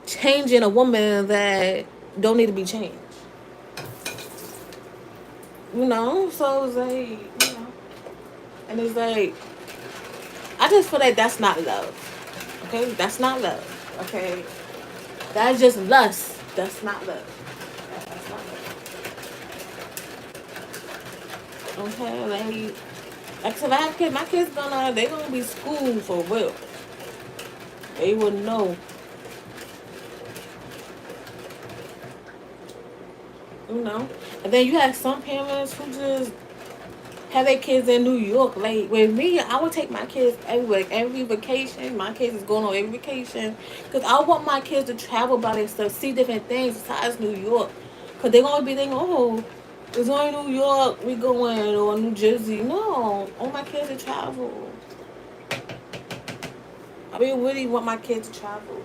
changing a woman that don't need to be changed. You know, so it's like, you know, and it's like I just feel like that's not love. Okay, that's not love. Okay, that's just lust. That's not love. That's not love. Okay, like if I have kids, my kids they gonna be schooled for real. They will know, you know. And then you have some parents who just have their kids in New York. Like with me, I would take my kids everywhere. Like every vacation, my kids is going on every vacation because I want my kids to travel by themselves, see different things besides New York. Because they're gonna be thinking, oh, it's only New York we going or New Jersey. No, I want my kids to travel. I really want my kids to travel.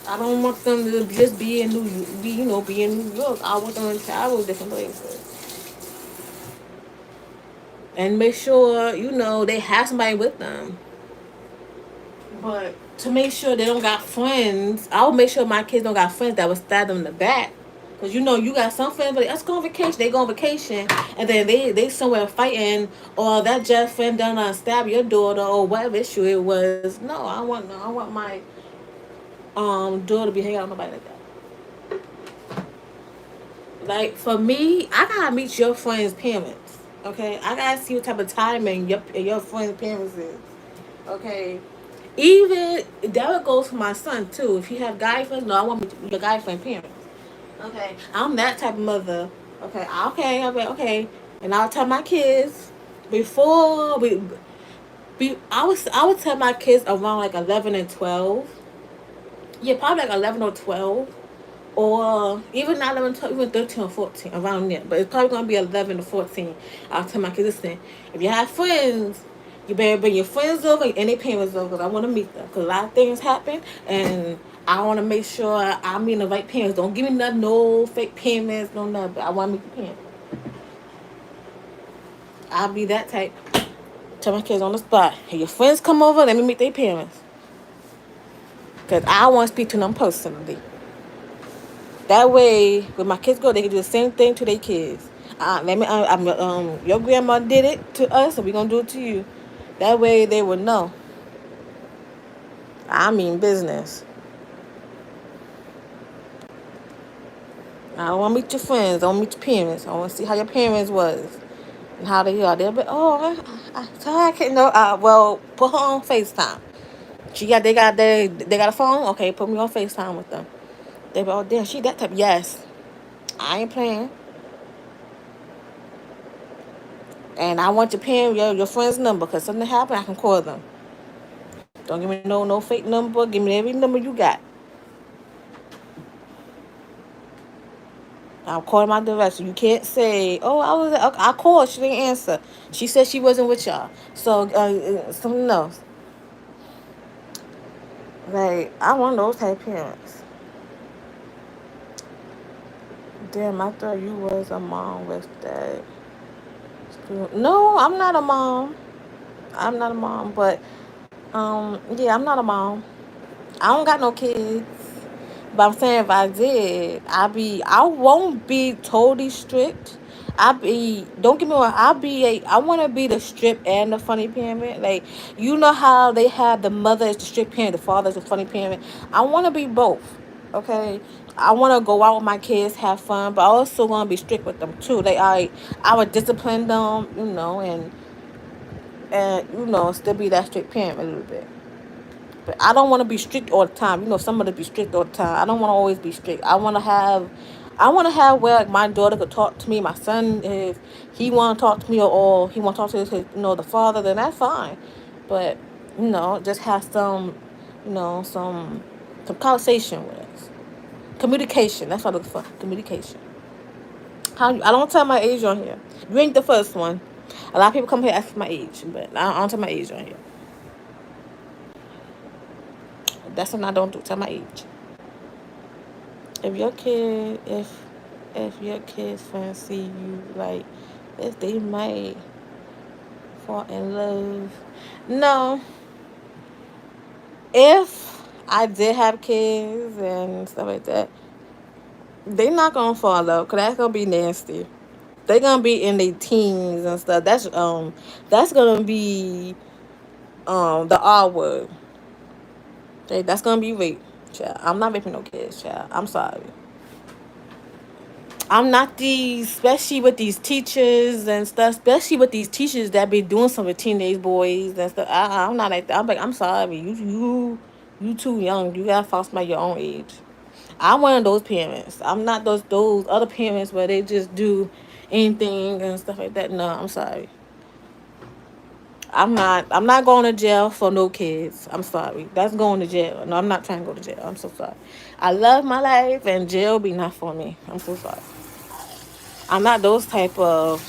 I don't want them to just be in be in New York. I want them to travel different places and make sure they have somebody with them. But to make sure they don't got friends, I'll make sure my kids don't got friends that will stab them in the back. Cause you got some friends, but let's go on vacation. They go on vacation, and then they somewhere fighting, or that just friend done stab your daughter or whatever issue it was. No, I want my daughter to be hanging out with nobody like that. Like for me, I gotta meet your friends' parents. Okay, I gotta see what type of timing your friends' parents is. Okay, even that would go for my son too. If he have guy friends, no, I want your guy friend parents. Okay, I'm that type of mother. Okay, and I'll tell my kids before I would tell my kids around like 11 and 12. Yeah, probably like 11 or 12, or even not 11, 12, even 13 or 14 around there. But it's probably gonna be 11 to 14. I'll tell my kids, listen, if you have friends, you better bring your friends over and their parents over because I want to meet them. Because a lot of things happen, and I want to make sure I meet the right parents. Don't give me no fake parents, no nothing. But I want to meet the parents. I'll be that type. Tell my kids on the spot. Hey, your friends come over, let me meet their parents. Because I want to speak to them personally. That way, when my kids go, they can do the same thing to their kids. Your grandma did it to us, so we gonna do it to you. That way, they will know. I mean business. I don't want to meet your friends. I want to meet your parents. I want to see how your parents was and how they are. They'll be, so I can't know. Well, put her on FaceTime. They got a phone. Okay, put me on FaceTime with them. They be, oh damn, she that type. Yes, I ain't playing. And I want your friend's number, because something happened, I can call them. Don't give me no fake number. Give me every number you got. I'll call my director. You can't say, oh, I called, she didn't answer. She said she wasn't with y'all. So, something else. Like, I want those type of parents. Damn, I thought you was a mom with that. No, I'm not a mom. I'm not a mom, but, yeah, I'm not a mom. I don't got no kids. But I'm saying if I did, I won't be totally strict. Don't get me wrong, I want to be the strict and the funny parent. Like, you know how they have the mother is the strict parent, the father is the funny parent. I want to be both. Okay. I want to go out with my kids, have fun, but I also want to be strict with them too. Like, I would discipline them, and still be that strict parent a little bit. But I don't want to be strict all the time. Somebody be strict all the time. I don't want to always be strict. I want to have where, like, my daughter could talk to me. My son, if he want to talk to me, or he want to talk to the father, then that's fine. But just have some conversation with us. Communication. That's what I look for. Communication. I don't tell my age on here. You ain't the first one. A lot of people come here asking my age, but I don't tell my age on here. That's something I don't do. Tell my age. If your kids fancy you, like, if they might fall in love. No. If I did have kids and stuff like that, they not gonna fall in love, because that's gonna be nasty. They gonna be in their teens and stuff. That's gonna be the R word. Okay, that's gonna be rape, child. I'm not raping no kids, child. I'm sorry. I'm not especially with these teachers and stuff, especially with these teachers that be doing some with teenage boys and stuff. I'm not like that. I'm like, I'm sorry. You too young. You gotta foster by your own age. I'm one of those parents. I'm not those other parents where they just do anything and stuff like that. No, I'm sorry. I'm not going to jail for no kids. I'm sorry. That's going to jail. No, I'm not trying to go to jail. I'm so sorry. I love my life, and jail be not for me. I'm so sorry. I'm not those type of.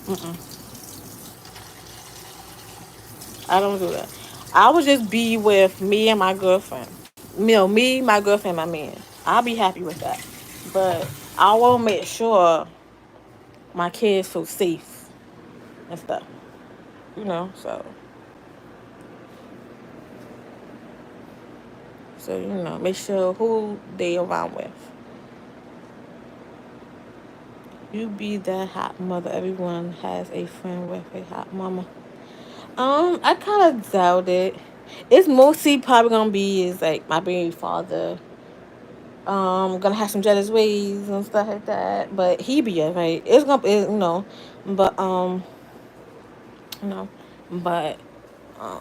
Mm-mm. I don't do that. I would just be with me and my girlfriend. Me, my girlfriend, my man. I'll be happy with that. But I want to make sure my kids feel safe and stuff. So make sure who they around with. You be that hot mother. Everyone has a friend with a hot mama. I kind of doubt it. It's mostly probably gonna be is like my baby father. Gonna have some jealous ways and stuff like that. But he be alright. It's gonna be, but you know, but um,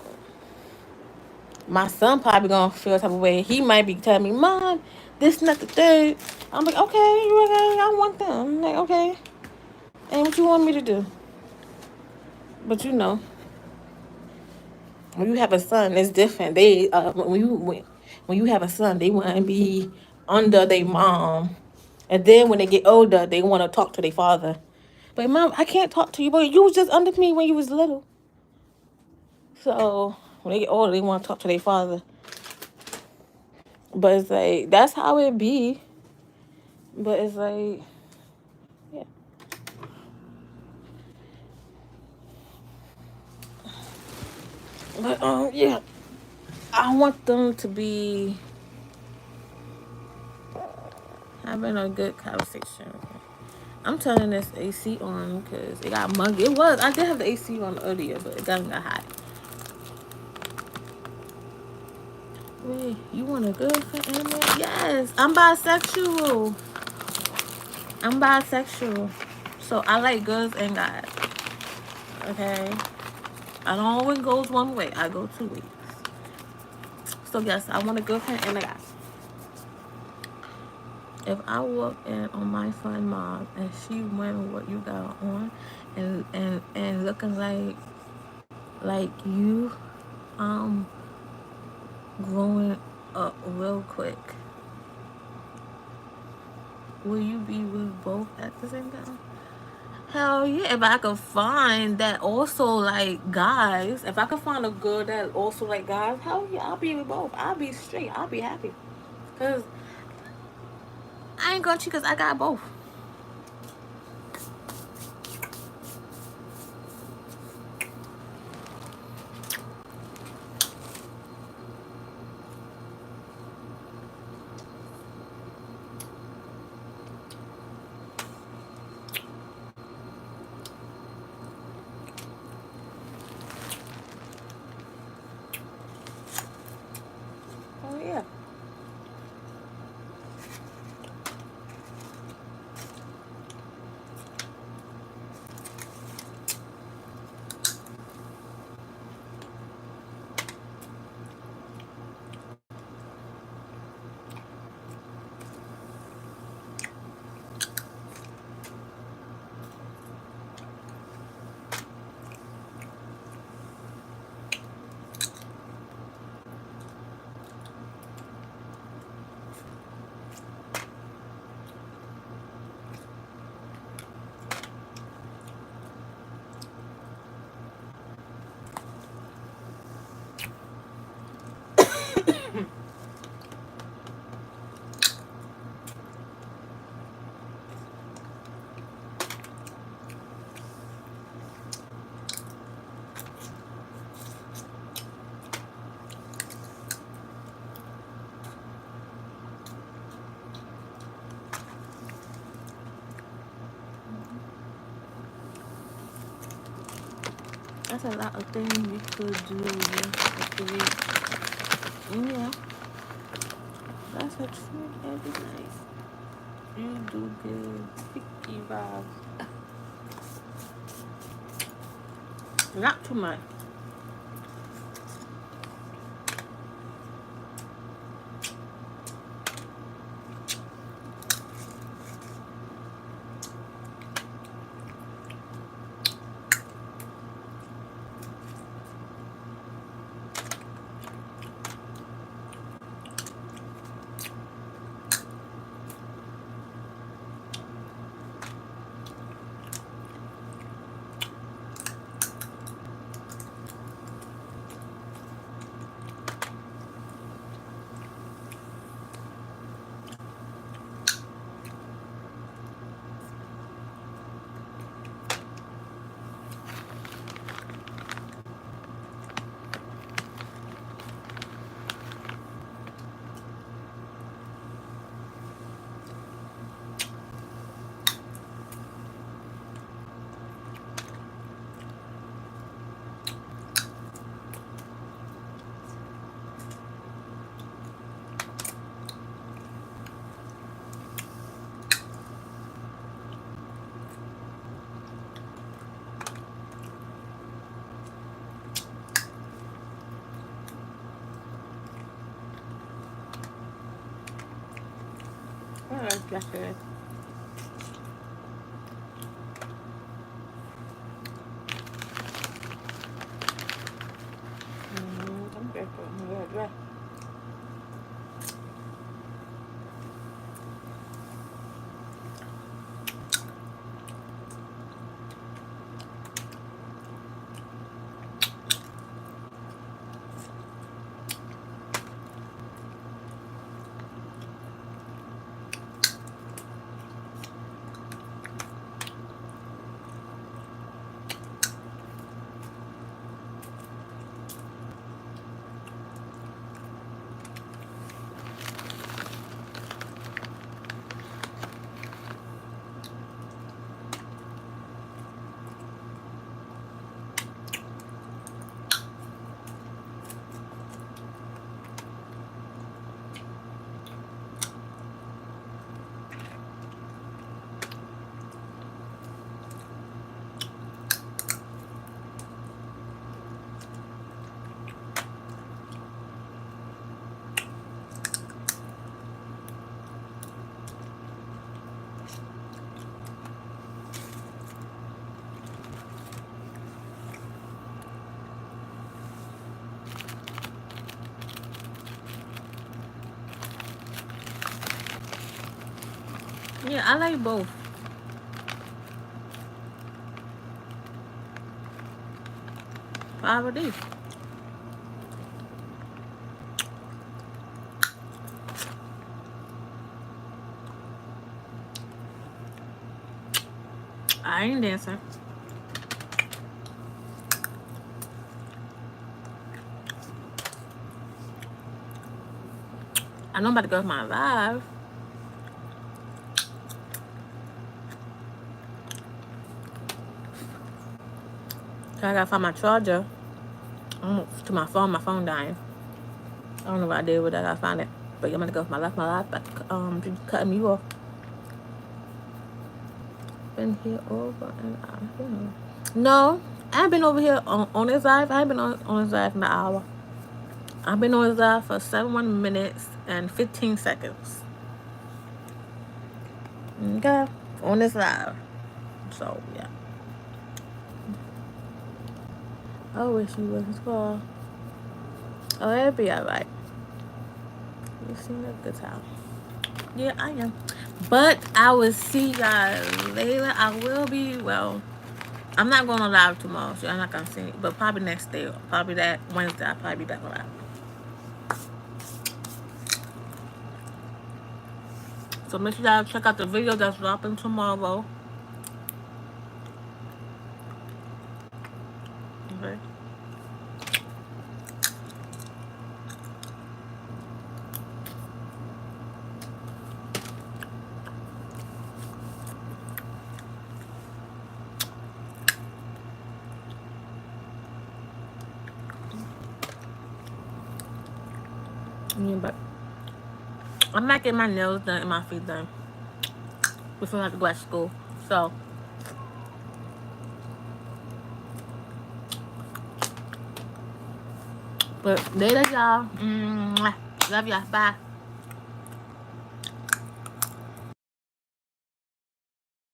my son probably gonna feel the type of way. He might be telling me, "Mom, this, not the third." I'm like, "Okay, you okay? I want them." I'm like, "Okay, and what you want me to do?" But when you have a son, it's different. They when you have a son, they want to be under their mom, and then when they get older, they want to talk to their father. But mom, I can't talk to you, but you was just under me when you was little. So when they get older, they want to talk to their father. But it's like that's how it be. But it's like, yeah. But yeah, I want them to be having a good conversation. I'm turning this AC on because it got muggy. I did have the AC on earlier, but it got hot. Wait, you want a girlfriend in there? Yes, I'm bisexual. So I like girls and guys. Okay, I don't always go one way. I go two ways. So yes, I want a girlfriend and a guy. If I walk in on my friend mom and she wearing what you got on, and looking like you, growing up real quick, will you be with both at the same time? Hell yeah! If I could find that also like guys, if I could find a girl that also like guys, hell yeah, I'll be with both. I'll be straight. I'll be happy, cause I ain't gonna cheat, cause I got both. That's a lot of things you could do with the week. Yeah, that's a treat every night. You do good. Picky vibes. Not too much. I like jacket. I'm grateful. Yeah. Yeah, I like both. Five of these. I ain't dancing. I know I'm about to go to my live. So I gotta find my charger. To my phone. My phone dying. I don't know what I did with that. I gotta find it. But I'm gonna go with my life. My life. But cutting me off. Been here over an hour. No, I've been over here on this live. I ain't been on this live in an hour. I've been on this live for 71 minutes and 15 seconds. Okay, on this live. So yeah. I wish you wasn't well. Oh, it'll be alright. You seem a good time. Yeah, I am. But I will see y'all later. I will be, well, I'm not going on live tomorrow, so I'm not going to see it. But probably next day, probably that Wednesday, I'll probably be back on live. So make sure y'all check out the video that's dropping tomorrow. Okay. Yeah, but I'm not getting my nails done and my feet done before I have to go to school. So, but later, y'all. Love y'all. Bye.